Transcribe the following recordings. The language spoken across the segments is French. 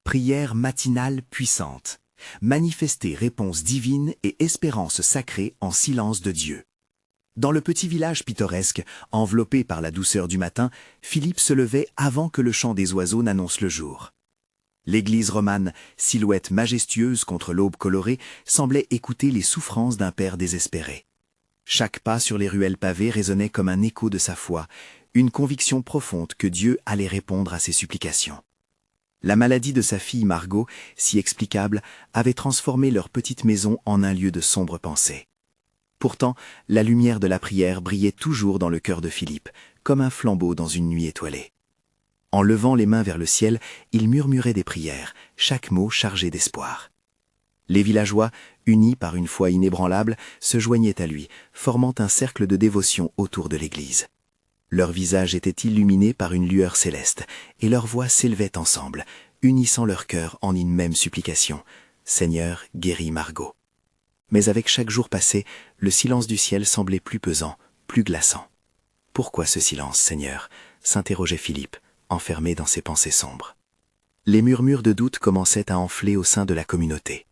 prière matinale puissante. Manifester réponse divine et espérance sacrée en silence de Dieu. Dans le petit village pittoresque, enveloppé par la douceur du matin, Philippe se levait avant que le chant des oiseaux n'annonce le jour. L'église romane, silhouette majestueuse contre l'aube colorée, semblait écouter les souffrances d'un père désespéré. Chaque pas sur les ruelles pavées résonnait comme un écho de sa foi, une conviction profonde que Dieu allait répondre à ses supplications. La maladie de sa fille Margot, si explicable, avait transformé leur petite maison en un lieu de sombres pensées. Pourtant, la lumière de la prière brillait toujours dans le cœur de Philippe, comme un flambeau dans une nuit étoilée. En levant les mains vers le ciel, il murmurait des prières, chaque mot chargé d'espoir. Les villageois, unis par une foi inébranlable, se joignaient à lui, formant un cercle de dévotion autour de l'église. Leurs visages étaient illuminés par une lueur céleste, et leurs voix s'élevaient ensemble, unissant leurs cœurs en une même supplication. « Seigneur, guéris Margot ». Mais avec chaque jour passé, le silence du ciel semblait plus pesant, plus glaçant. « Pourquoi ce silence, Seigneur ?» s'interrogeait Philippe, enfermé dans ses pensées sombres. Les murmures de doute commençaient à enfler au sein de la communauté.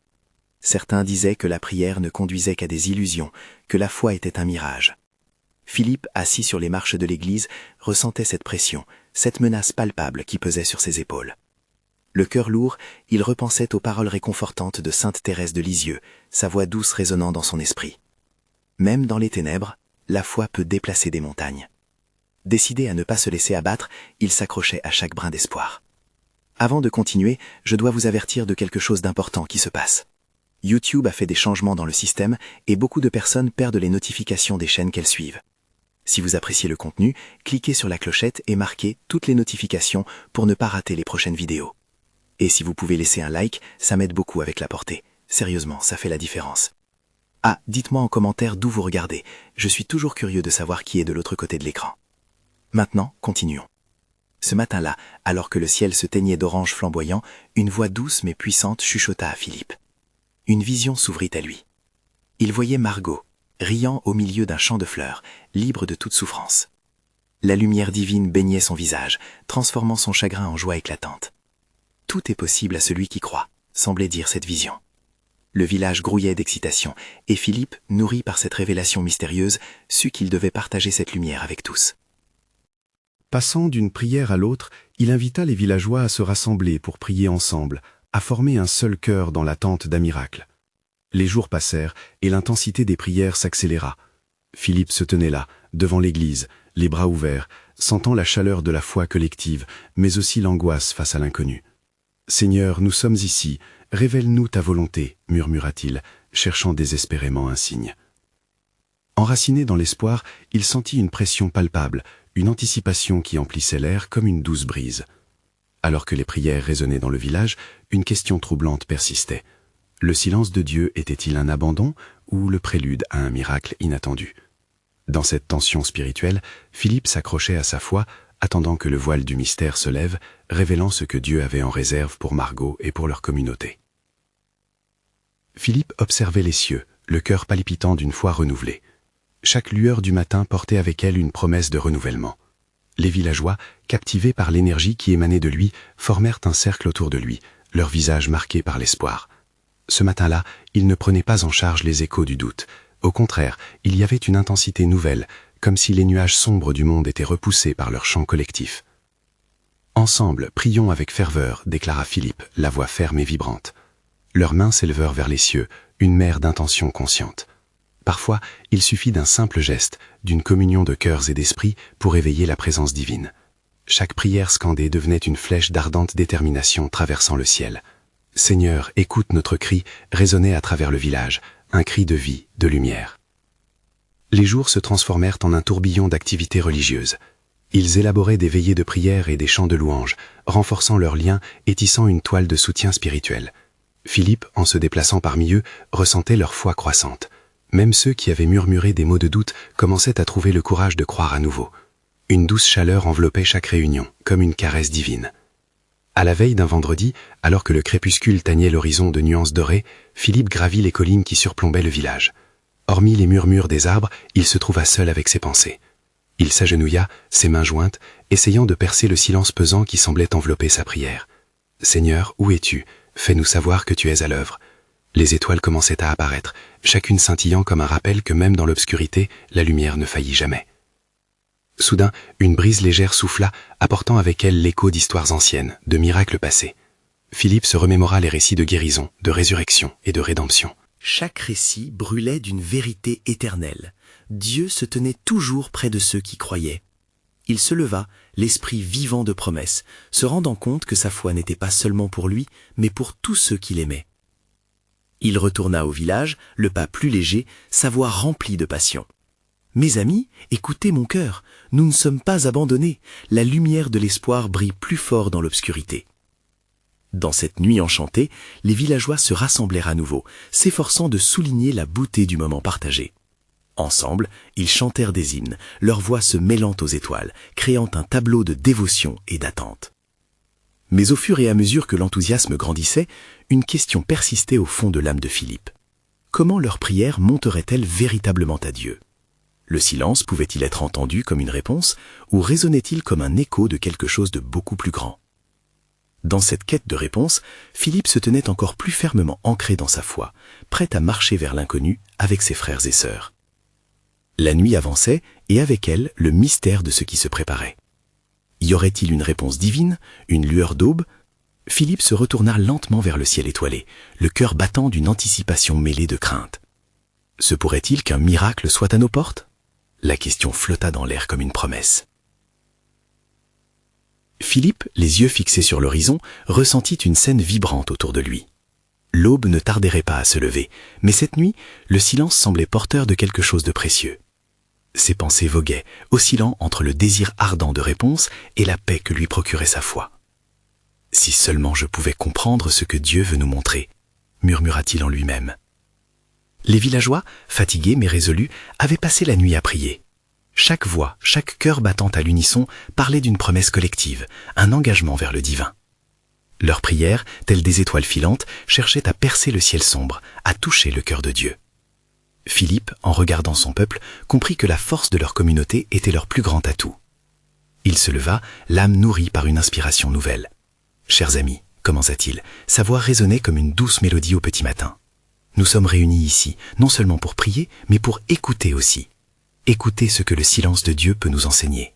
Certains disaient que la prière ne conduisait qu'à des illusions, que la foi était un mirage. Philippe, assis sur les marches de l'église, ressentait cette pression, cette menace palpable qui pesait sur ses épaules. Le cœur lourd, il repensait aux paroles réconfortantes de sainte Thérèse de Lisieux, sa voix douce résonnant dans son esprit. Même dans les ténèbres, la foi peut déplacer des montagnes. Décidé à ne pas se laisser abattre, il s'accrochait à chaque brin d'espoir. Avant de continuer, je dois vous avertir de quelque chose d'important qui se passe. YouTube a fait des changements dans le système et beaucoup de personnes perdent les notifications des chaînes qu'elles suivent. Si vous appréciez le contenu, cliquez sur la clochette et marquez toutes les notifications pour ne pas rater les prochaines vidéos. Et si vous pouvez laisser un like, ça m'aide beaucoup avec la portée. Sérieusement, ça fait la différence. Ah, dites-moi en commentaire d'où vous regardez. Je suis toujours curieux de savoir qui est de l'autre côté de l'écran. Maintenant, continuons. Ce matin-là, alors que le ciel se teignait d'orange flamboyant, une voix douce mais puissante chuchota à Philippe. Une vision s'ouvrit à lui. Il voyait Margot, riant au milieu d'un champ de fleurs, libre de toute souffrance. La lumière divine baignait son visage, transformant son chagrin en joie éclatante. Tout est possible à celui qui croit, semblait dire cette vision. Le village grouillait d'excitation, et Philippe, nourri par cette révélation mystérieuse, sut qu'il devait partager cette lumière avec tous. Passant d'une prière à l'autre, il invita les villageois à se rassembler pour prier ensemble, à former un seul cœur dans l'attente d'un miracle. Les jours passèrent et l'intensité des prières s'accéléra. Philippe se tenait là, devant l'église, les bras ouverts, sentant la chaleur de la foi collective, mais aussi l'angoisse face à l'inconnu. « Seigneur, nous sommes ici, révèle-nous ta volonté », murmura-t-il, cherchant désespérément un signe. Enraciné dans l'espoir, il sentit une pression palpable, une anticipation qui emplissait l'air comme une douce brise. Alors que les prières résonnaient dans le village, une question troublante persistait. Le silence de Dieu était-il un abandon ou le prélude à un miracle inattendu? Dans cette tension spirituelle, Philippe s'accrochait à sa foi, attendant que le voile du mystère se lève, révélant ce que Dieu avait en réserve pour Margot et pour leur communauté. Philippe observait les cieux, le cœur palpitant d'une foi renouvelée. Chaque lueur du matin portait avec elle une promesse de renouvellement. Les villageois, captivés par l'énergie qui émanait de lui, formèrent un cercle autour de lui, leurs visages marqués par l'espoir. Ce matin-là, il ne prenait pas en charge les échos du doute. Au contraire, il y avait une intensité nouvelle, comme si les nuages sombres du monde étaient repoussés par leur chant collectif. « Ensemble, prions avec ferveur », déclara Philippe, la voix ferme et vibrante. Leurs mains s'élevèrent vers les cieux, une mer d'intentions conscientes. Parfois, il suffit d'un simple geste, d'une communion de cœurs et d'esprits pour éveiller la présence divine. Chaque prière scandée devenait une flèche d'ardente détermination traversant le ciel. « Seigneur, écoute notre cri » résonnait à travers le village, un cri de vie, de lumière. Les jours se transformèrent en un tourbillon d'activités religieuses. Ils élaboraient des veillées de prière et des chants de louanges, renforçant leurs liens et tissant une toile de soutien spirituel. Philippe, en se déplaçant parmi eux, ressentait leur foi croissante. Même ceux qui avaient murmuré des mots de doute commençaient à trouver le courage de croire à nouveau. Une douce chaleur enveloppait chaque réunion, comme une caresse divine. À la veille d'un vendredi, alors que le crépuscule teignait l'horizon de nuances dorées, Philippe gravit les collines qui surplombaient le village. Hormis les murmures des arbres, il se trouva seul avec ses pensées. Il s'agenouilla, ses mains jointes, essayant de percer le silence pesant qui semblait envelopper sa prière. « Seigneur, où es-tu? Fais-nous savoir que tu es à l'œuvre. » Les étoiles commençaient à apparaître, chacune scintillant comme un rappel que même dans l'obscurité, la lumière ne faillit jamais. Soudain, une brise légère souffla, apportant avec elle l'écho d'histoires anciennes, de miracles passés. Philippe se remémora les récits de guérison, de résurrection et de rédemption. Chaque récit brûlait d'une vérité éternelle. Dieu se tenait toujours près de ceux qui croyaient. Il se leva, l'esprit vivant de promesses, se rendant compte que sa foi n'était pas seulement pour lui, mais pour tous ceux qui l'aimaient. Il retourna au village, le pas plus léger, sa voix remplie de passion. « Mes amis, écoutez mon cœur, nous ne sommes pas abandonnés, la lumière de l'espoir brille plus fort dans l'obscurité. » Dans cette nuit enchantée, les villageois se rassemblèrent à nouveau, s'efforçant de souligner la beauté du moment partagé. Ensemble, ils chantèrent des hymnes, leurs voix se mêlant aux étoiles, créant un tableau de dévotion et d'attente. Mais au fur et à mesure que l'enthousiasme grandissait, une question persistait au fond de l'âme de Philippe. Comment leur prière monterait-elle véritablement à Dieu? Le silence pouvait-il être entendu comme une réponse, ou résonnait-il comme un écho de quelque chose de beaucoup plus grand? Dans cette quête de réponse, Philippe se tenait encore plus fermement ancré dans sa foi, prêt à marcher vers l'inconnu avec ses frères et sœurs. La nuit avançait, et avec elle, le mystère de ce qui se préparait. Y aurait-il une réponse divine, une lueur d'aube? Philippe se retourna lentement vers le ciel étoilé, le cœur battant d'une anticipation mêlée de crainte. Se pourrait-il qu'un miracle soit à nos portes? La question flotta dans l'air comme une promesse. Philippe, les yeux fixés sur l'horizon, ressentit une scène vibrante autour de lui. L'aube ne tarderait pas à se lever, mais cette nuit, le silence semblait porteur de quelque chose de précieux. Ses pensées voguaient, oscillant entre le désir ardent de réponse et la paix que lui procurait sa foi. « Si seulement je pouvais comprendre ce que Dieu veut nous montrer », murmura-t-il en lui-même. Les villageois, fatigués mais résolus, avaient passé la nuit à prier. Chaque voix, chaque cœur battant à l'unisson parlait d'une promesse collective, un engagement vers le divin. Leurs prières, telles des étoiles filantes, cherchaient à percer le ciel sombre, à toucher le cœur de Dieu. Philippe, en regardant son peuple, comprit que la force de leur communauté était leur plus grand atout. Il se leva, l'âme nourrie par une inspiration nouvelle. « Chers amis, commença-t-il, sa voix résonnait comme une douce mélodie au petit matin. Nous sommes réunis ici, non seulement pour prier, mais pour écouter aussi. Écouter ce que le silence de Dieu peut nous enseigner.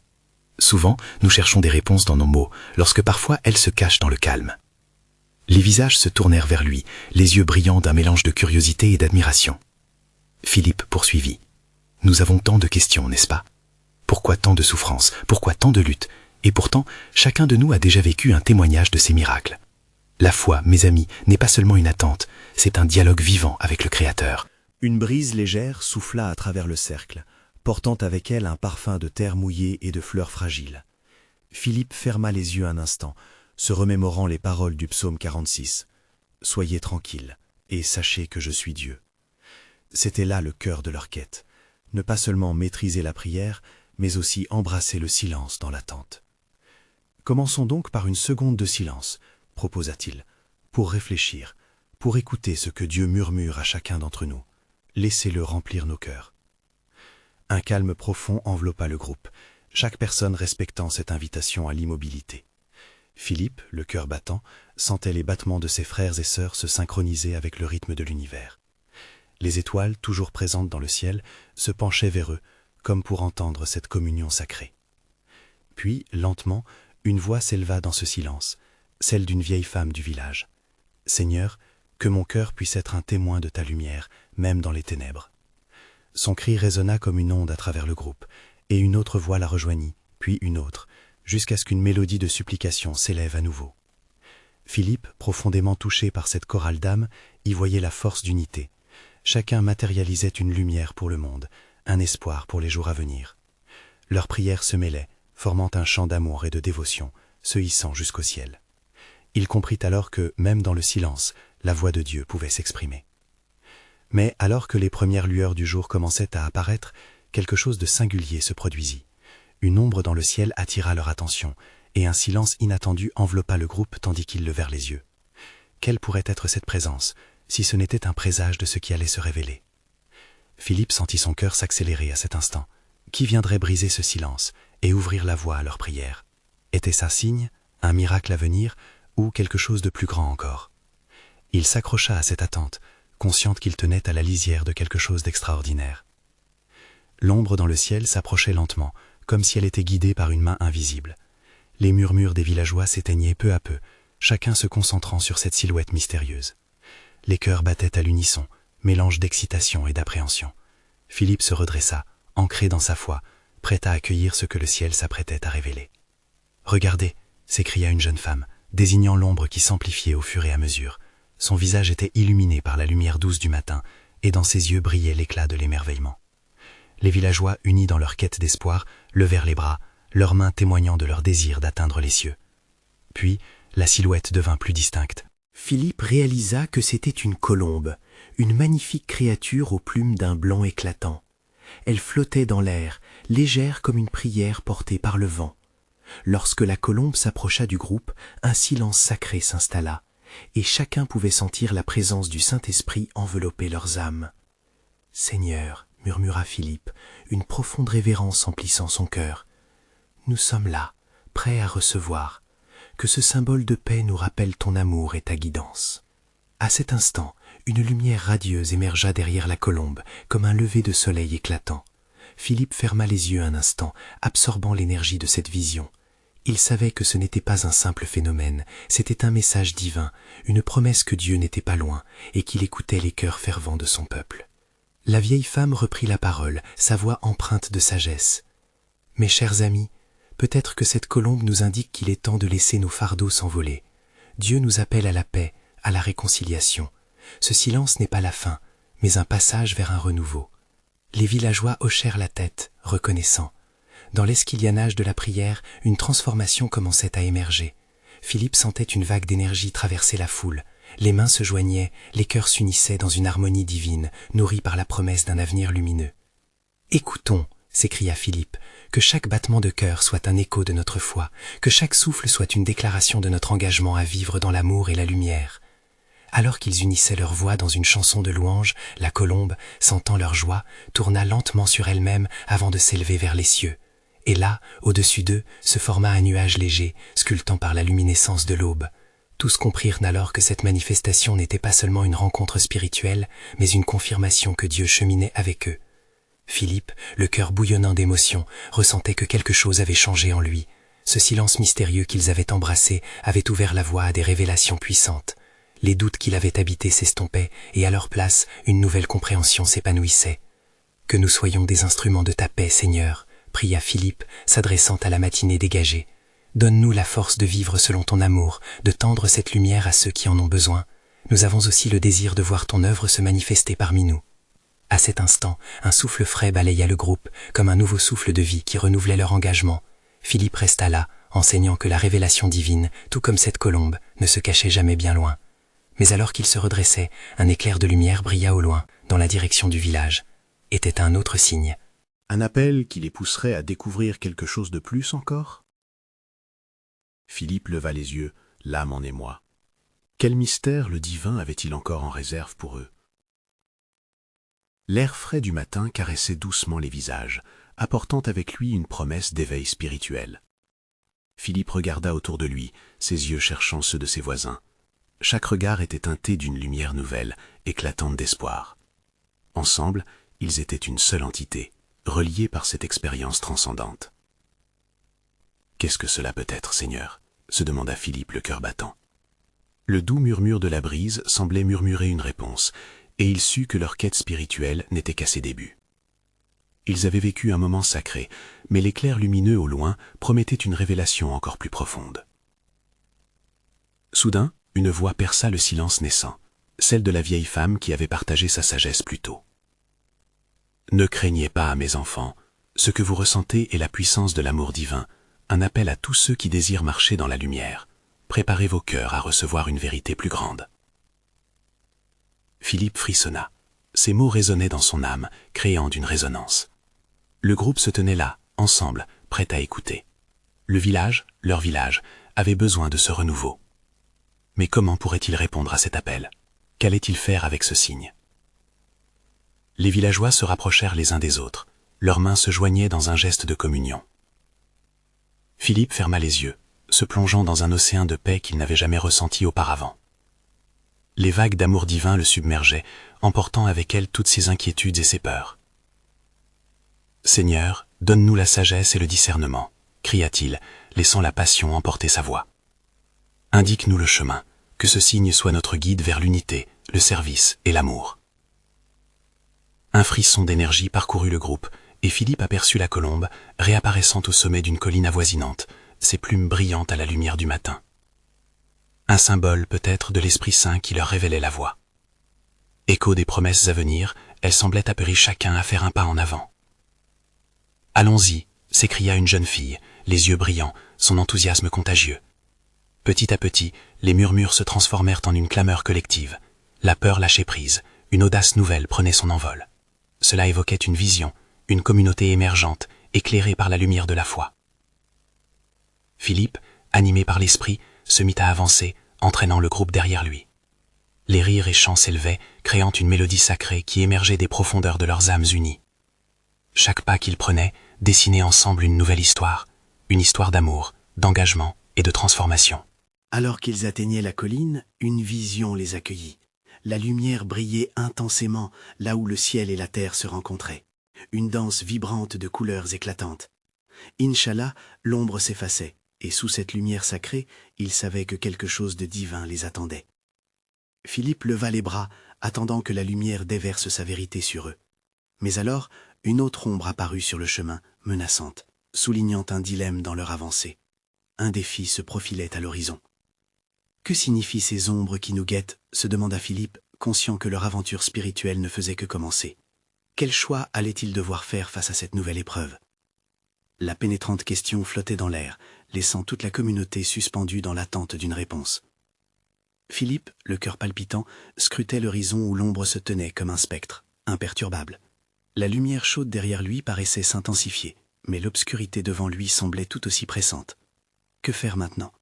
Souvent, nous cherchons des réponses dans nos mots, lorsque parfois elles se cachent dans le calme. » Les visages se tournèrent vers lui, les yeux brillants d'un mélange de curiosité et d'admiration. Philippe poursuivit. « Nous avons tant de questions, n'est-ce pas? Pourquoi tant de souffrances? Pourquoi tant de luttes? Et pourtant, chacun de nous a déjà vécu un témoignage de ces miracles. La foi, mes amis, n'est pas seulement une attente, c'est un dialogue vivant avec le Créateur. » Une brise légère souffla à travers le cercle, portant avec elle un parfum de terre mouillée et de fleurs fragiles. Philippe ferma les yeux un instant, se remémorant les paroles du psaume 46. « Soyez tranquilles, et sachez que je suis Dieu. » C'était là le cœur de leur quête, ne pas seulement maîtriser la prière, mais aussi embrasser le silence dans l'attente. « Commençons donc par une seconde de silence, » proposa-t-il, « pour réfléchir, pour écouter ce que Dieu murmure à chacun d'entre nous. Laissez-le remplir nos cœurs. » Un calme profond enveloppa le groupe, chaque personne respectant cette invitation à l'immobilité. Philippe, le cœur battant, sentait les battements de ses frères et sœurs se synchroniser avec le rythme de l'univers. Les étoiles, toujours présentes dans le ciel, se penchaient vers eux, comme pour entendre cette communion sacrée. Puis, lentement, une voix s'éleva dans ce silence, celle d'une vieille femme du village. « Seigneur, que mon cœur puisse être un témoin de ta lumière, même dans les ténèbres. » Son cri résonna comme une onde à travers le groupe, et une autre voix la rejoignit, puis une autre, jusqu'à ce qu'une mélodie de supplication s'élève à nouveau. Philippe, profondément touché par cette chorale d'âme, y voyait la force d'unité. Chacun matérialisait une lumière pour le monde, un espoir pour les jours à venir. Leurs prières se mêlaient, formant un chant d'amour et de dévotion, se hissant jusqu'au ciel. Il comprit alors que, même dans le silence, la voix de Dieu pouvait s'exprimer. Mais alors que les premières lueurs du jour commençaient à apparaître, quelque chose de singulier se produisit. Une ombre dans le ciel attira leur attention, et un silence inattendu enveloppa le groupe tandis qu'ils levèrent les yeux. Quelle pourrait être cette présence, si ce n'était un présage de ce qui allait se révéler? Philippe sentit son cœur s'accélérer à cet instant. Qui viendrait briser ce silence et ouvrir la voie à leur prière? Était-ce un signe, un miracle à venir, ou quelque chose de plus grand encore. Il s'accrocha à cette attente, consciente qu'il tenait à la lisière de quelque chose d'extraordinaire. L'ombre dans le ciel s'approchait lentement, comme si elle était guidée par une main invisible. Les murmures des villageois s'éteignaient peu à peu, chacun se concentrant sur cette silhouette mystérieuse. Les cœurs battaient à l'unisson, mélange d'excitation et d'appréhension. Philippe se redressa, ancré dans sa foi, prêt à accueillir ce que le ciel s'apprêtait à révéler. « Regardez !» s'écria une jeune femme, désignant l'ombre qui s'amplifiait au fur et à mesure. Son visage était illuminé par la lumière douce du matin, et dans ses yeux brillait l'éclat de l'émerveillement. Les villageois, unis dans leur quête d'espoir, levèrent les bras, leurs mains témoignant de leur désir d'atteindre les cieux. Puis, la silhouette devint plus distincte. Philippe réalisa que c'était une colombe, une magnifique créature aux plumes d'un blanc éclatant. Elle flottait dans l'air, légère comme une prière portée par le vent. Lorsque la colombe s'approcha du groupe, un silence sacré s'installa, et chacun pouvait sentir la présence du Saint-Esprit envelopper leurs âmes. « Seigneur, » murmura Philippe, une profonde révérence emplissant son cœur. « Nous sommes là, prêts à recevoir. Que ce symbole de paix nous rappelle ton amour et ta guidance. » À cet instant, une lumière radieuse émergea derrière la colombe, comme un lever de soleil éclatant. Philippe ferma les yeux un instant, absorbant l'énergie de cette vision. Il savait que ce n'était pas un simple phénomène, c'était un message divin, une promesse que Dieu n'était pas loin et qu'il écoutait les cœurs fervents de son peuple. La vieille femme reprit la parole, sa voix empreinte de sagesse. « Mes chers amis, peut-être que cette colombe nous indique qu'il est temps de laisser nos fardeaux s'envoler. Dieu nous appelle à la paix, à la réconciliation. Ce silence n'est pas la fin, mais un passage vers un renouveau. » Les villageois hochèrent la tête, reconnaissants. Dans l'esquilianage de la prière, une transformation commençait à émerger. Philippe sentait une vague d'énergie traverser la foule. Les mains se joignaient, les cœurs s'unissaient dans une harmonie divine, nourrie par la promesse d'un avenir lumineux. « Écoutons !» s'écria Philippe, « que chaque battement de cœur soit un écho de notre foi, que chaque souffle soit une déclaration de notre engagement à vivre dans l'amour et la lumière. » Alors qu'ils unissaient leurs voix dans une chanson de louange, la colombe, sentant leur joie, tourna lentement sur elle-même avant de s'élever vers les cieux. Et là, au-dessus d'eux, se forma un nuage léger, sculptant par la luminescence de l'aube. Tous comprirent alors que cette manifestation n'était pas seulement une rencontre spirituelle, mais une confirmation que Dieu cheminait avec eux. Philippe, le cœur bouillonnant d'émotion, ressentait que quelque chose avait changé en lui. Ce silence mystérieux qu'ils avaient embrassé avait ouvert la voie à des révélations puissantes. Les doutes qui l'avaient habité s'estompaient, et à leur place, une nouvelle compréhension s'épanouissait. « Que nous soyons des instruments de ta paix, Seigneur », pria Philippe, s'adressant à la matinée dégagée. « Donne-nous la force de vivre selon ton amour, de tendre cette lumière à ceux qui en ont besoin. Nous avons aussi le désir de voir ton œuvre se manifester parmi nous. » À cet instant, un souffle frais balaya le groupe, comme un nouveau souffle de vie qui renouvelait leur engagement. Philippe resta là, enseignant que la révélation divine, tout comme cette colombe, ne se cachait jamais bien loin. Mais alors qu'il se redressait, un éclair de lumière brilla au loin, dans la direction du village. Était un autre signe. Un appel qui les pousserait à découvrir quelque chose de plus encore? Philippe leva les yeux, l'âme en émoi. Quel mystère le divin avait-il encore en réserve pour eux? L'air frais du matin caressait doucement les visages, apportant avec lui une promesse d'éveil spirituel. Philippe regarda autour de lui, ses yeux cherchant ceux de ses voisins. Chaque regard était teinté d'une lumière nouvelle, éclatante d'espoir. Ensemble, ils étaient une seule entité, reliés par cette expérience transcendante. « Qu'est-ce que cela peut être, Seigneur ?» se demanda Philippe, le cœur battant. Le doux murmure de la brise semblait murmurer une réponse, et il sut que leur quête spirituelle n'était qu'à ses débuts. Ils avaient vécu un moment sacré, mais l'éclair lumineux au loin promettait une révélation encore plus profonde. Soudain, une voix perça le silence naissant, celle de la vieille femme qui avait partagé sa sagesse plus tôt. « Ne craignez pas, mes enfants, ce que vous ressentez est la puissance de l'amour divin, un appel à tous ceux qui désirent marcher dans la lumière. Préparez vos cœurs à recevoir une vérité plus grande. » Philippe frissonna. Ces mots résonnaient dans son âme, créant une résonance. Le groupe se tenait là, ensemble, prêt à écouter. Le village, leur village, avait besoin de ce renouveau. Mais comment pourrait-il répondre à cet appel? Qu'allait-il faire avec ce signe? Les villageois se rapprochèrent les uns des autres. Leurs mains se joignaient dans un geste de communion. Philippe ferma les yeux, se plongeant dans un océan de paix qu'il n'avait jamais ressenti auparavant. Les vagues d'amour divin le submergeaient, emportant avec elles toutes ses inquiétudes et ses peurs. « Seigneur, donne-nous la sagesse et le discernement », cria-t-il, laissant la passion emporter sa voix. « Indique-nous le chemin, que ce signe soit notre guide vers l'unité, le service et l'amour. » Un frisson d'énergie parcourut le groupe, et Philippe aperçut la colombe, réapparaissant au sommet d'une colline avoisinante, ses plumes brillantes à la lumière du matin. Un symbole peut-être de l'Esprit Saint qui leur révélait la voie. Écho des promesses à venir, elle semblait appeler chacun à faire un pas en avant. « Allons-y !» s'écria une jeune fille, les yeux brillants, son enthousiasme contagieux. Petit à petit, les murmures se transformèrent en une clameur collective. La peur lâchait prise, une audace nouvelle prenait son envol. Cela évoquait une vision, une communauté émergente, éclairée par la lumière de la foi. Philippe, animé par l'esprit, se mit à avancer, entraînant le groupe derrière lui. Les rires et chants s'élevaient, créant une mélodie sacrée qui émergeait des profondeurs de leurs âmes unies. Chaque pas qu'ils prenaient dessinait ensemble une nouvelle histoire, une histoire d'amour, d'engagement et de transformation. Alors qu'ils atteignaient la colline, une vision les accueillit. La lumière brillait intensément là où le ciel et la terre se rencontraient. Une danse vibrante de couleurs éclatantes. Inch'Allah, l'ombre s'effaçait, et sous cette lumière sacrée, ils savaient que quelque chose de divin les attendait. Philippe leva les bras, attendant que la lumière déverse sa vérité sur eux. Mais alors, une autre ombre apparut sur le chemin, menaçante, soulignant un dilemme dans leur avancée. Un défi se profilait à l'horizon. « Que signifient ces ombres qui nous guettent ?» se demanda Philippe, conscient que leur aventure spirituelle ne faisait que commencer. Quel choix allait-il devoir faire face à cette nouvelle épreuve? La pénétrante question flottait dans l'air, laissant toute la communauté suspendue dans l'attente d'une réponse. Philippe, le cœur palpitant, scrutait l'horizon où l'ombre se tenait comme un spectre, imperturbable. La lumière chaude derrière lui paraissait s'intensifier, mais l'obscurité devant lui semblait tout aussi pressante. Que faire maintenant?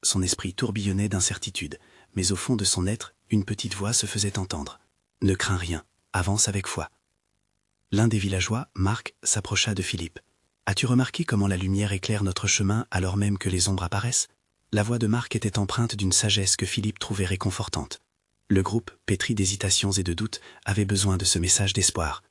Son esprit tourbillonnait d'incertitude, mais au fond de son être, une petite voix se faisait entendre. « Ne crains rien, avance avec foi. » L'un des villageois, Marc, s'approcha de Philippe. « As-tu remarqué comment la lumière éclaire notre chemin alors même que les ombres apparaissent ?» La voix de Marc était empreinte d'une sagesse que Philippe trouvait réconfortante. Le groupe, pétri d'hésitations et de doutes, avait besoin de ce message d'espoir.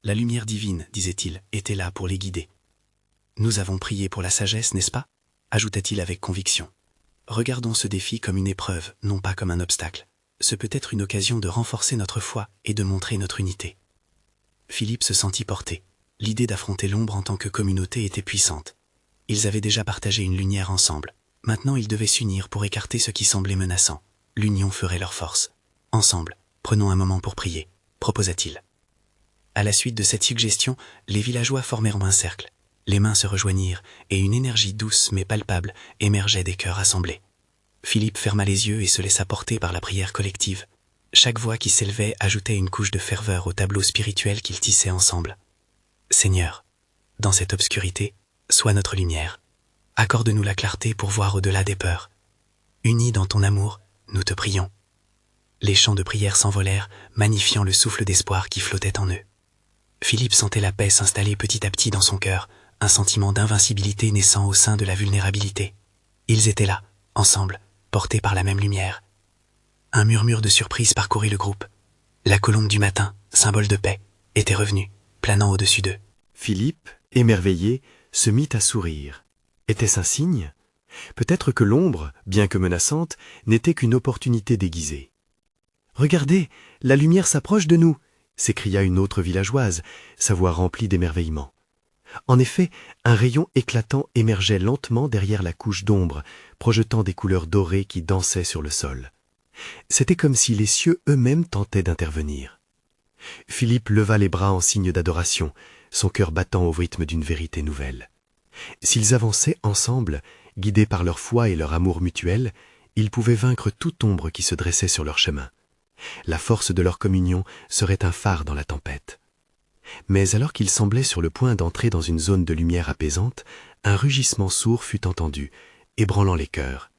La lumière divine, disait-il, était là pour les guider. « Nous avons prié pour la sagesse, n'est-ce pas ?» ajouta-t-il avec conviction. « Regardons ce défi comme une épreuve, non pas comme un obstacle. Ce peut être une occasion de renforcer notre foi et de montrer notre unité. » Philippe se sentit porté. L'idée d'affronter l'ombre en tant que communauté était puissante. Ils avaient déjà partagé une lumière ensemble. Maintenant, ils devaient s'unir pour écarter ce qui semblait menaçant. L'union ferait leur force. « Ensemble, prenons un moment pour prier », proposa-t-il. À la suite de cette suggestion, les villageois formèrent un cercle. Les mains se rejoignirent et une énergie douce mais palpable émergeait des cœurs assemblés. Philippe ferma les yeux et se laissa porter par la prière collective. Chaque voix qui s'élevait ajoutait une couche de ferveur au tableau spirituel qu'ils tissaient ensemble. « Seigneur, dans cette obscurité, sois notre lumière. Accorde-nous la clarté pour voir au-delà des peurs. Unis dans ton amour, nous te prions. » Les chants de prière s'envolèrent, magnifiant le souffle d'espoir qui flottait en eux. Philippe sentait la paix s'installer petit à petit dans son cœur, un sentiment d'invincibilité naissant au sein de la vulnérabilité. Ils étaient là, ensemble, portés par la même lumière. Un murmure de surprise parcourut le groupe. La colombe du matin, symbole de paix, était revenue, planant au-dessus d'eux. Philippe, émerveillé, se mit à sourire. Était-ce un signe? Peut-être que l'ombre, bien que menaçante, n'était qu'une opportunité déguisée. « Regardez, la lumière s'approche de nous !» s'écria une autre villageoise, sa voix remplie d'émerveillement. En effet, un rayon éclatant émergeait lentement derrière la couche d'ombre, projetant des couleurs dorées qui dansaient sur le sol. C'était comme si les cieux eux-mêmes tentaient d'intervenir. Philippe leva les bras en signe d'adoration, son cœur battant au rythme d'une vérité nouvelle. S'ils avançaient ensemble, guidés par leur foi et leur amour mutuel, ils pouvaient vaincre toute ombre qui se dressait sur leur chemin. La force de leur communion serait un phare dans la tempête. Mais alors qu'ils semblaient sur le point d'entrer dans une zone de lumière apaisante, un rugissement sourd fut entendu, ébranlant les cœurs.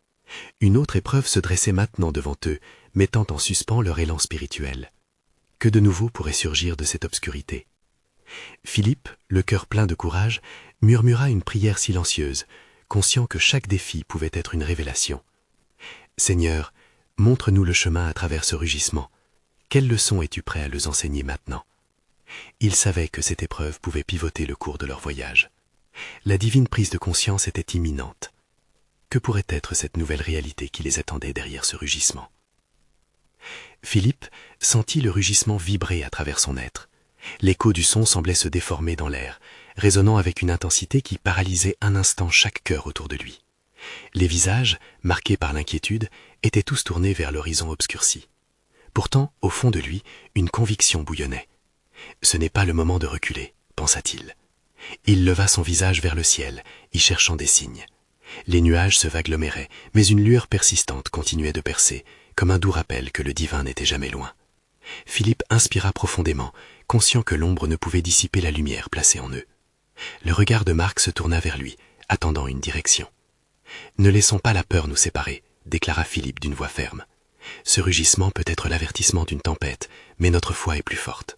Une autre épreuve se dressait maintenant devant eux, mettant en suspens leur élan spirituel. Que de nouveau pourrait surgir de cette obscurité? Philippe, le cœur plein de courage, murmura une prière silencieuse, conscient que chaque défi pouvait être une révélation. Seigneur, montre-nous le chemin à travers ce rugissement. Quelles leçons es-tu prêt à leur enseigner maintenant? Ils savaient que cette épreuve pouvait pivoter le cours de leur voyage. La divine prise de conscience était imminente. Que pourrait être cette nouvelle réalité qui les attendait derrière ce rugissement? Philippe sentit le rugissement vibrer à travers son être. L'écho du son semblait se déformer dans l'air, résonnant avec une intensité qui paralysait un instant chaque cœur autour de lui. Les visages, marqués par l'inquiétude, étaient tous tournés vers l'horizon obscurci. Pourtant, au fond de lui, une conviction bouillonnait. « Ce n'est pas le moment de reculer », pensa-t-il. Il leva son visage vers le ciel, y cherchant des signes. Les nuages se aggloméraient, mais une lueur persistante continuait de percer, comme un doux rappel que le divin n'était jamais loin. Philippe inspira profondément, conscient que l'ombre ne pouvait dissiper la lumière placée en eux. Le regard de Marc se tourna vers lui, attendant une direction. « Ne laissons pas la peur nous séparer », déclara Philippe d'une voix ferme. « Ce rugissement peut être l'avertissement d'une tempête, mais notre foi est plus forte. »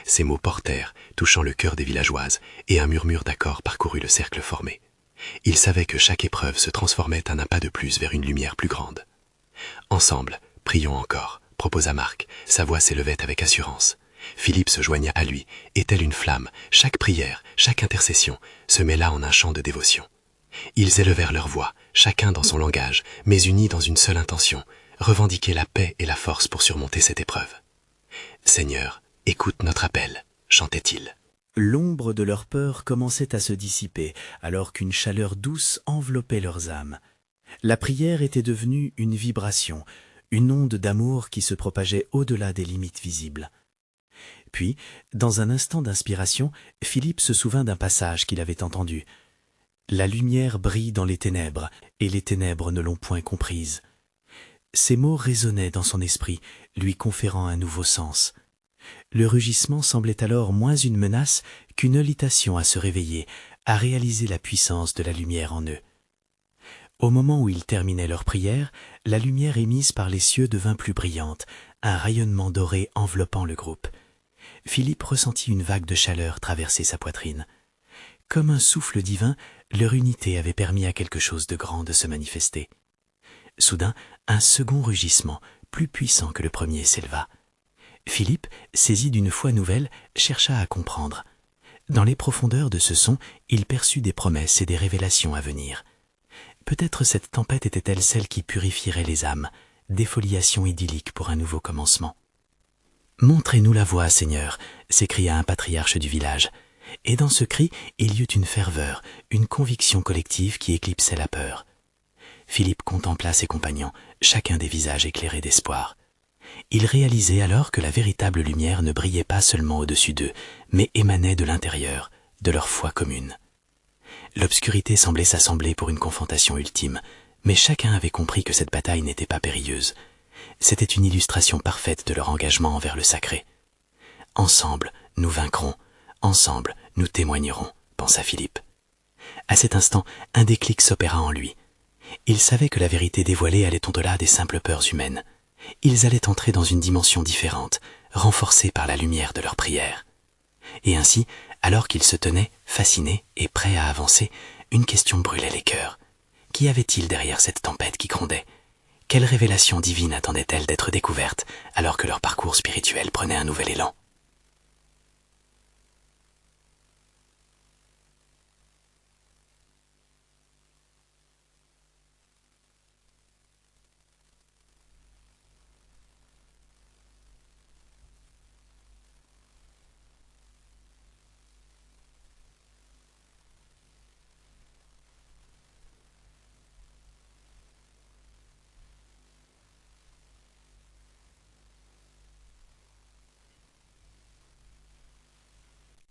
Ces mots portèrent, touchant le cœur des villageoises, et un murmure d'accord parcourut le cercle formé. Ils savaient que chaque épreuve se transformait en un pas de plus vers une lumière plus grande. « Ensemble, prions encore », proposa Marc. Sa voix s'élevait avec assurance. Philippe se joigna à lui, et telle une flamme, chaque prière, chaque intercession, se mêla en un chant de dévotion. Ils élevèrent leur voix, chacun dans son langage, mais unis dans une seule intention, revendiquer la paix et la force pour surmonter cette épreuve. « Seigneur, écoute notre appel », chantait-il. L'ombre de leur peur commençait à se dissiper, alors qu'une chaleur douce enveloppait leurs âmes. La prière était devenue une vibration, une onde d'amour qui se propageait au-delà des limites visibles. Puis, dans un instant d'inspiration, Philippe se souvint d'un passage qu'il avait entendu. « La lumière brille dans les ténèbres, et les ténèbres ne l'ont point comprise. » Ces mots résonnaient dans son esprit, lui conférant un nouveau sens. Le rugissement semblait alors moins une menace qu'une invitation à se réveiller, à réaliser la puissance de la lumière en eux. Au moment où ils terminaient leur prière, la lumière émise par les cieux devint plus brillante, un rayonnement doré enveloppant le groupe. Philippe ressentit une vague de chaleur traverser sa poitrine. Comme un souffle divin, leur unité avait permis à quelque chose de grand de se manifester. Soudain, un second rugissement, plus puissant que le premier, s'éleva. Philippe, saisi d'une foi nouvelle, chercha à comprendre. Dans les profondeurs de ce son, il perçut des promesses et des révélations à venir. Peut-être cette tempête était-elle celle qui purifierait les âmes, défoliation idyllique pour un nouveau commencement. « Montrez-nous la voie, Seigneur !» s'écria un patriarche du village. Et dans ce cri, il y eut une ferveur, une conviction collective qui éclipsait la peur. Philippe contempla ses compagnons, chacun des visages éclairés d'espoir. Il réalisait alors que la véritable lumière ne brillait pas seulement au-dessus d'eux, mais émanait de l'intérieur, de leur foi commune. L'obscurité semblait s'assembler pour une confrontation ultime, mais chacun avait compris que cette bataille n'était pas périlleuse. C'était une illustration parfaite de leur engagement envers le sacré. « Ensemble, nous vaincrons. Ensemble, nous témoignerons », pensa Philippe. À cet instant, un déclic s'opéra en lui. Il savait que la vérité dévoilée allait au-delà des simples peurs humaines. Ils allaient entrer dans une dimension différente, renforcée par la lumière de leur prière. Et ainsi, alors qu'ils se tenaient, fascinés et prêts à avancer, une question brûlait les cœurs. Qu'y avait-il derrière cette tempête qui grondait? Quelle révélation divine attendait-elle d'être découverte alors que leur parcours spirituel prenait un nouvel élan?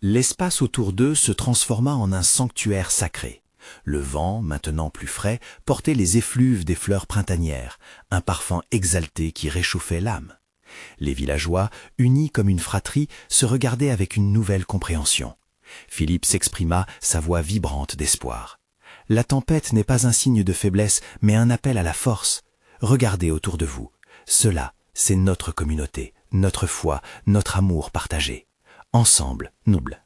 L'espace autour d'eux se transforma en un sanctuaire sacré. Le vent, maintenant plus frais, portait les effluves des fleurs printanières, un parfum exalté qui réchauffait l'âme. Les villageois, unis comme une fratrie, se regardaient avec une nouvelle compréhension. Philippe s'exprima, sa voix vibrante d'espoir. « La tempête n'est pas un signe de faiblesse, mais un appel à la force. Regardez autour de vous. Cela, c'est notre communauté, notre foi, notre amour partagé. Ensemble, noble. »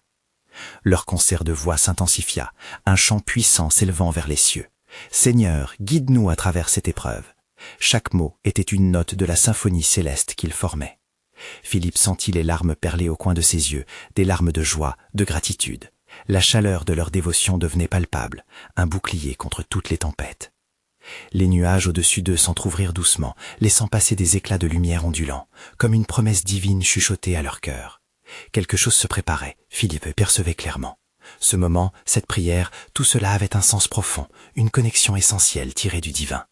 Leur concert de voix s'intensifia, un chant puissant s'élevant vers les cieux. Seigneur, guide-nous à travers cette épreuve. Chaque mot était une note de la symphonie céleste qu'il formait. Philippe sentit les larmes perler au coin de ses yeux, des larmes de joie, de gratitude. La chaleur de leur dévotion devenait palpable, un bouclier contre toutes les tempêtes. Les nuages au-dessus d'eux s'entr'ouvrirent doucement, laissant passer des éclats de lumière ondulants, comme une promesse divine chuchotée à leur cœur. Quelque chose se préparait, Philippe percevait clairement. Ce moment, cette prière, tout cela avait un sens profond, une connexion essentielle tirée du divin.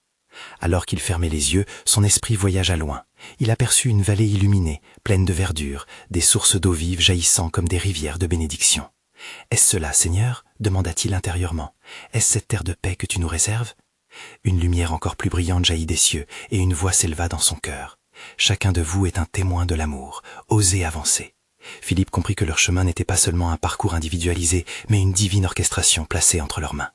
Alors qu'il fermait les yeux, son esprit voyagea loin. Il aperçut une vallée illuminée, pleine de verdure, des sources d'eau vive jaillissant comme des rivières de bénédiction. « Est-ce cela, Seigneur ?» demanda-t-il intérieurement. « Est-ce cette terre de paix que tu nous réserves ?» Une lumière encore plus brillante jaillit des cieux, et une voix s'éleva dans son cœur. « Chacun de vous est un témoin de l'amour. Osez avancer. » Philippe comprit que leur chemin n'était pas seulement un parcours individualisé, mais une divine orchestration placée entre leurs mains.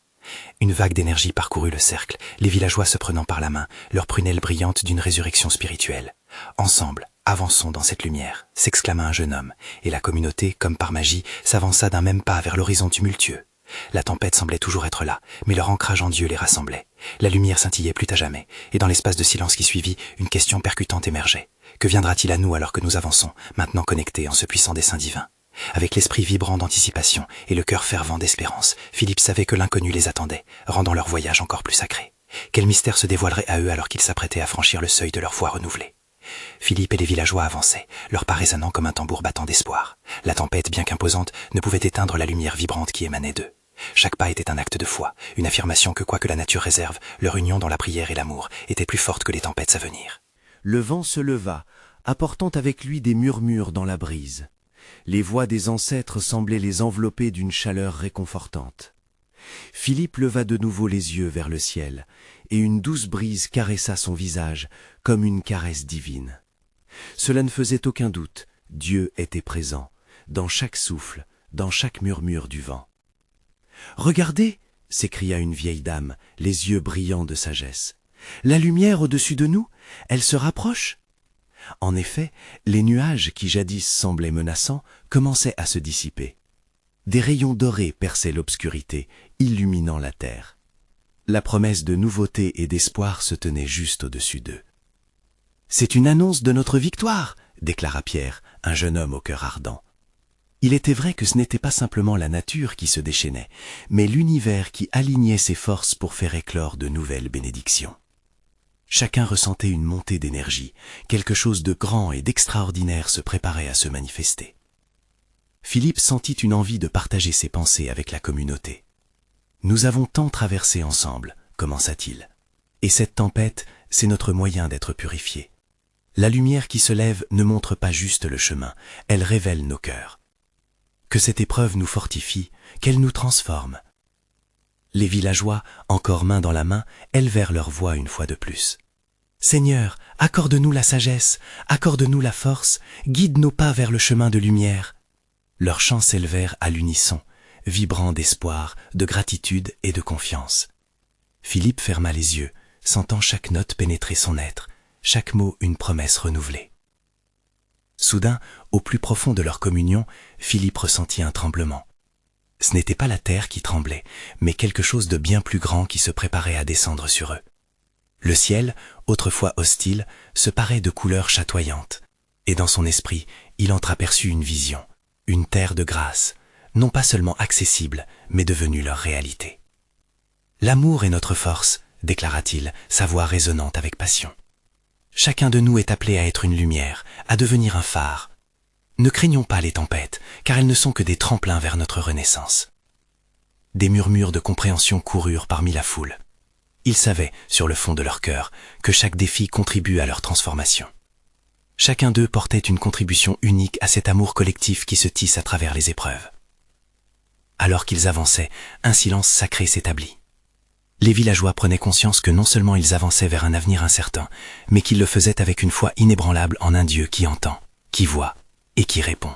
Une vague d'énergie parcourut le cercle, les villageois se prenant par la main, leurs prunelles brillantes d'une résurrection spirituelle. « Ensemble, avançons dans cette lumière !» s'exclama un jeune homme, et la communauté, comme par magie, s'avança d'un même pas vers l'horizon tumultueux. La tempête semblait toujours être là, mais leur ancrage en Dieu les rassemblait. La lumière scintillait plus à jamais, et dans l'espace de silence qui suivit, une question percutante émergeait. Que viendra-t-il à nous alors que nous avançons, maintenant connectés en ce puissant dessein divin ? Avec l'esprit vibrant d'anticipation et le cœur fervent d'espérance, Philippe savait que l'inconnu les attendait, rendant leur voyage encore plus sacré. Quel mystère se dévoilerait à eux alors qu'ils s'apprêtaient à franchir le seuil de leur foi renouvelée ? Philippe et les villageois avançaient, leur pas résonnant comme un tambour battant d'espoir. La tempête, bien qu'imposante, ne pouvait éteindre la lumière vibrante qui émanait d'eux. Chaque pas était un acte de foi, une affirmation que quoi que la nature réserve, leur union dans la prière et l'amour était plus forte que les tempêtes à venir. Le vent se leva, apportant avec lui des murmures dans la brise. Les voix des ancêtres semblaient les envelopper d'une chaleur réconfortante. Philippe leva de nouveau les yeux vers le ciel, et une douce brise caressa son visage, comme une caresse divine. Cela ne faisait aucun doute, Dieu était présent, dans chaque souffle, dans chaque murmure du vent. « Regardez !» s'écria une vieille dame, les yeux brillants de sagesse. « La lumière au-dessus de nous, elle se rapproche !» En effet, les nuages qui jadis semblaient menaçants commençaient à se dissiper. Des rayons dorés perçaient l'obscurité, illuminant la terre. La promesse de nouveauté et d'espoir se tenait juste au-dessus d'eux. « C'est une annonce de notre victoire !» déclara Pierre, un jeune homme au cœur ardent. Il était vrai que ce n'était pas simplement la nature qui se déchaînait, mais l'univers qui alignait ses forces pour faire éclore de nouvelles bénédictions. Chacun ressentait une montée d'énergie, quelque chose de grand et d'extraordinaire se préparait à se manifester. Philippe sentit une envie de partager ses pensées avec la communauté. « Nous avons tant traversé ensemble, commença-t-il. Et cette tempête, c'est notre moyen d'être purifiés. La lumière qui se lève ne montre pas juste le chemin, elle révèle nos cœurs. Que cette épreuve nous fortifie, qu'elle nous transforme. » Les villageois, encore main dans la main, élevèrent leur voix une fois de plus. « Seigneur, accorde-nous la sagesse, accorde-nous la force, guide nos pas vers le chemin de lumière. » Leurs chants s'élevèrent à l'unisson, vibrant d'espoir, de gratitude et de confiance. Philippe ferma les yeux, sentant chaque note pénétrer son être, chaque mot une promesse renouvelée. Soudain, au plus profond de leur communion, Philippe ressentit un tremblement. Ce n'était pas la terre qui tremblait, mais quelque chose de bien plus grand qui se préparait à descendre sur eux. Le ciel, autrefois hostile, se parait de couleurs chatoyantes, et dans son esprit, il entreaperçut une vision, une terre de grâce, non pas seulement accessible, mais devenue leur réalité. « L'amour est notre force », déclara-t-il, sa voix résonnante avec passion. « Chacun de nous est appelé à être une lumière, à devenir un phare. Ne craignons pas les tempêtes, car elles ne sont que des tremplins vers notre renaissance. » Des murmures de compréhension coururent parmi la foule. Ils savaient, sur le fond de leur cœur, que chaque défi contribue à leur transformation. Chacun d'eux portait une contribution unique à cet amour collectif qui se tisse à travers les épreuves. Alors qu'ils avançaient, un silence sacré s'établit. Les villageois prenaient conscience que non seulement ils avançaient vers un avenir incertain, mais qu'ils le faisaient avec une foi inébranlable en un Dieu qui entend, qui voit et qui répond.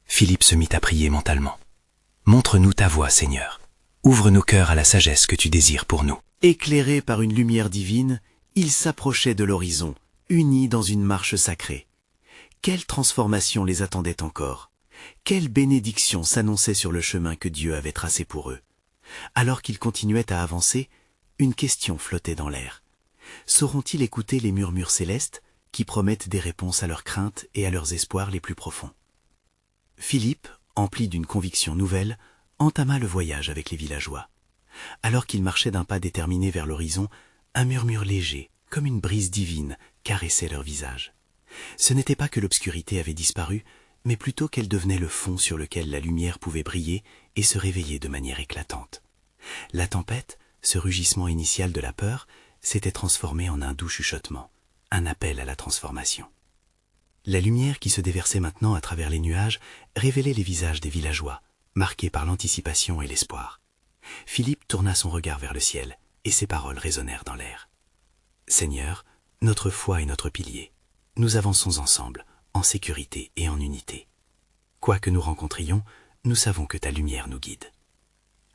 Philippe se mit à prier mentalement. « Montre-nous ta voie, Seigneur. Ouvre nos cœurs à la sagesse que tu désires pour nous. » Éclairés par une lumière divine, ils s'approchaient de l'horizon, unis dans une marche sacrée. Quelle transformation les attendait encore? Quelle bénédiction s'annonçait sur le chemin que Dieu avait tracé pour eux? Alors qu'ils continuaient à avancer, Une question flottait dans l'air. Sauront-ils écouter les murmures célestes qui promettent des réponses à leurs craintes et à leurs espoirs les plus profonds? Philippe, empli d'une conviction nouvelle, entama le voyage avec les villageois. Alors qu'il marchait d'un pas déterminé vers l'horizon, un murmure léger, comme une brise divine, caressait leur visage. Ce n'était pas que l'obscurité avait disparu, mais plutôt qu'elle devenait le fond sur lequel la lumière pouvait briller et se réveiller de manière éclatante. La tempête, ce rugissement initial de la peur, s'était transformé en un doux chuchotement, un appel à la transformation. La lumière qui se déversait maintenant à travers les nuages révélait les visages des villageois, marqués par l'anticipation et l'espoir. Philippe tourna son regard vers le ciel, et ses paroles résonnèrent dans l'air. « Seigneur, notre foi est notre pilier. Nous avançons ensemble, en sécurité et en unité. Quoi que nous rencontrions, nous savons que ta lumière nous guide. »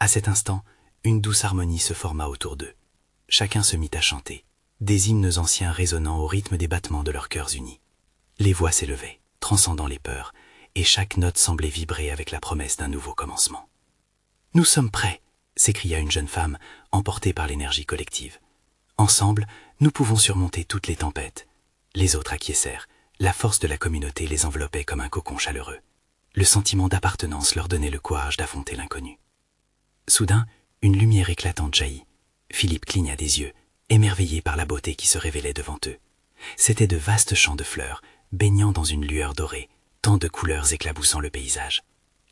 À cet instant, une douce harmonie se forma autour d'eux. Chacun se mit à chanter, des hymnes anciens résonnant au rythme des battements de leurs cœurs unis. Les voix s'élevaient, transcendant les peurs, et chaque note semblait vibrer avec la promesse d'un nouveau commencement. « Nous sommes prêts !» s'écria une jeune femme, emportée par l'énergie collective. « Ensemble, nous pouvons surmonter toutes les tempêtes. » Les autres acquiescèrent. La force de la communauté les enveloppait comme un cocon chaleureux. Le sentiment d'appartenance leur donnait le courage d'affronter l'inconnu. Soudain, une lumière éclatante jaillit. Philippe cligna des yeux, émerveillé par la beauté qui se révélait devant eux. C'étaient de vastes champs de fleurs, baignant dans une lueur dorée, tant de couleurs éclaboussant le paysage.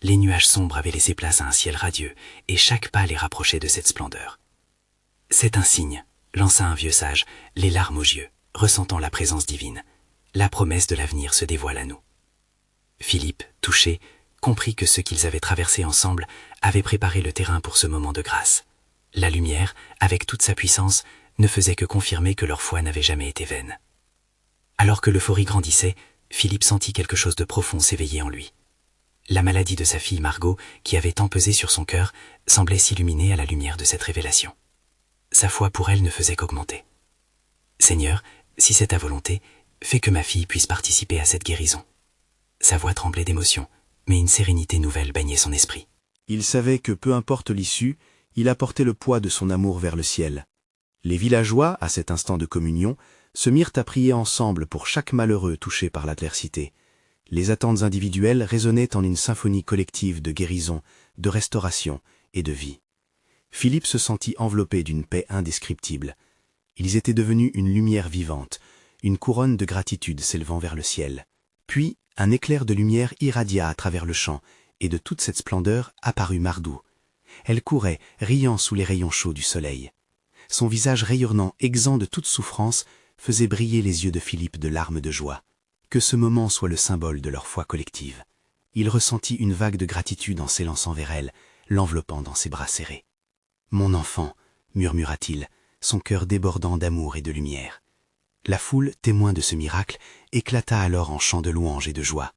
Les nuages sombres avaient laissé place à un ciel radieux, et chaque pas les rapprochait de cette splendeur. « C'est un signe », lança un vieux sage, les larmes aux yeux, ressentant la présence divine. La promesse de l'avenir se dévoile à nous. Philippe, touché, comprit que ce qu'ils avaient traversé ensemble avait préparé le terrain pour ce moment de grâce. La lumière, avec toute sa puissance, ne faisait que confirmer que leur foi n'avait jamais été vaine. Alors que l'euphorie grandissait, Philippe sentit quelque chose de profond s'éveiller en lui. La maladie de sa fille Margot, qui avait tant pesé sur son cœur, semblait s'illuminer à la lumière de cette révélation. Sa foi pour elle ne faisait qu'augmenter. « Seigneur, si c'est ta volonté, fais que ma fille puisse participer à cette guérison. » Sa voix tremblait d'émotion, mais une sérénité nouvelle baignait son esprit. Il savait que peu importe l'issue, il apportait le poids de son amour vers le ciel. Les villageois, à cet instant de communion, se mirent à prier ensemble pour chaque malheureux touché par l'adversité. Les attentes individuelles résonnaient en une symphonie collective de guérison, de restauration et de vie. Philippe se sentit enveloppé d'une paix indescriptible. Ils étaient devenus une lumière vivante, une couronne de gratitude s'élevant vers le ciel. Puis, un éclair de lumière irradia à travers le champ, et de toute cette splendeur apparut Margot. Elle courait, riant sous les rayons chauds du soleil. Son visage rayonnant, exempt de toute souffrance, faisait briller les yeux de Philippe de larmes de joie. Que ce moment soit le symbole de leur foi collective. Il ressentit une vague de gratitude en s'élançant vers elle, l'enveloppant dans ses bras serrés. « Mon enfant » murmura-t-il, son cœur débordant d'amour et de lumière. La foule, témoin de ce miracle, éclata alors en chants de louange et de joie.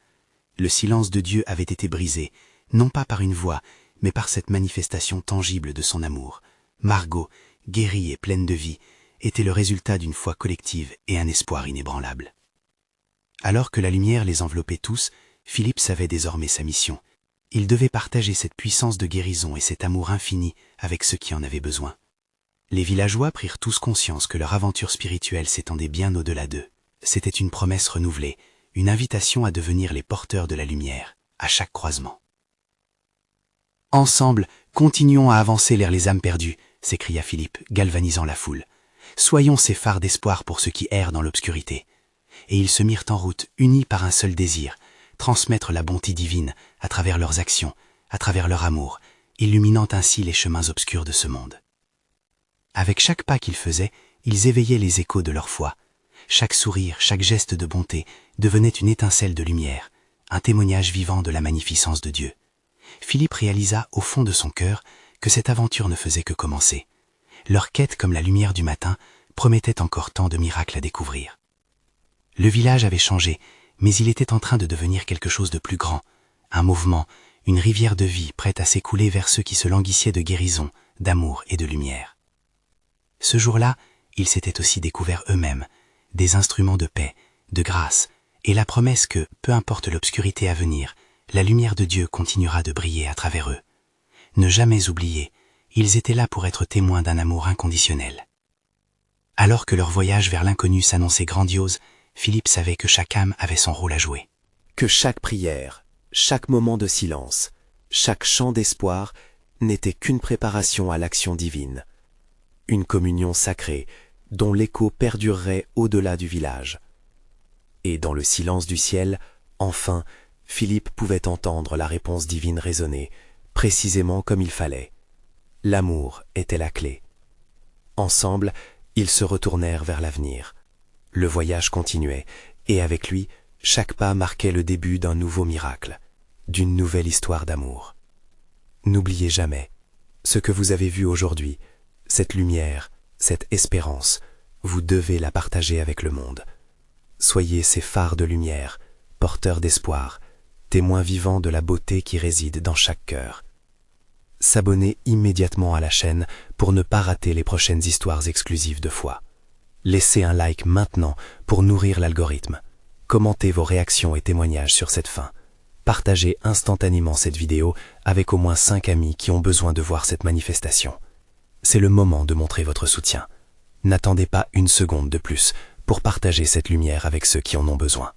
Le silence de Dieu avait été brisé, non pas par une voix, mais par cette manifestation tangible de son amour. Margot, guérie et pleine de vie, était le résultat d'une foi collective et un espoir inébranlable. Alors que la lumière les enveloppait tous, Philippe savait désormais sa mission. Il devait partager cette puissance de guérison et cet amour infini avec ceux qui en avaient besoin. Les villageois prirent tous conscience que leur aventure spirituelle s'étendait bien au-delà d'eux. C'était une promesse renouvelée, une invitation à devenir les porteurs de la lumière, à chaque croisement. « Ensemble, continuons à avancer vers les âmes perdues », s'écria Philippe, galvanisant la foule. « Soyons ces phares d'espoir pour ceux qui errent dans l'obscurité. » Et ils se mirent en route, unis par un seul désir, transmettre la bonté divine à travers leurs actions, à travers leur amour, illuminant ainsi les chemins obscurs de ce monde. Avec chaque pas qu'ils faisaient, ils éveillaient les échos de leur foi. Chaque sourire, chaque geste de bonté devenait une étincelle de lumière, un témoignage vivant de la magnificence de Dieu. Philippe réalisa au fond de son cœur que cette aventure ne faisait que commencer. Leur quête, comme la lumière du matin, promettait encore tant de miracles à découvrir. Le village avait changé, mais il était en train de devenir quelque chose de plus grand, un mouvement, une rivière de vie prête à s'écouler vers ceux qui se languissaient de guérison, d'amour et de lumière. Ce jour-là, ils s'étaient aussi découverts eux-mêmes, des instruments de paix, de grâce, et la promesse que, peu importe l'obscurité à venir, la lumière de Dieu continuera de briller à travers eux. Ne jamais oublier, Ils étaient là pour être témoins d'un amour inconditionnel. Alors que leur voyage vers l'inconnu s'annonçait grandiose, Philippe savait que chaque âme avait son rôle à jouer. Que chaque prière, chaque moment de silence, chaque chant d'espoir n'était qu'une préparation à l'action divine. Une communion sacrée dont l'écho perdurerait au-delà du village. Et dans le silence du ciel, enfin, Philippe pouvait entendre la réponse divine résonner, précisément comme il fallait. L'amour était la clé. Ensemble, ils se retournèrent vers l'avenir. Le voyage continuait, et avec lui, chaque pas marquait le début d'un nouveau miracle, d'une nouvelle histoire d'amour. N'oubliez jamais, ce que vous avez vu aujourd'hui, cette lumière, cette espérance, vous devez la partager avec le monde. Soyez ces phares de lumière, porteurs d'espoir, témoins vivants de la beauté qui réside dans chaque cœur. S'abonner immédiatement à la chaîne pour ne pas rater les prochaines histoires exclusives de foi. Laissez un like maintenant pour nourrir l'algorithme. Commentez vos réactions et témoignages sur cette fin. Partagez instantanément cette vidéo avec au moins 5 amis qui ont besoin de voir cette manifestation. C'est le moment de montrer votre soutien. N'attendez pas une seconde de plus pour partager cette lumière avec ceux qui en ont besoin.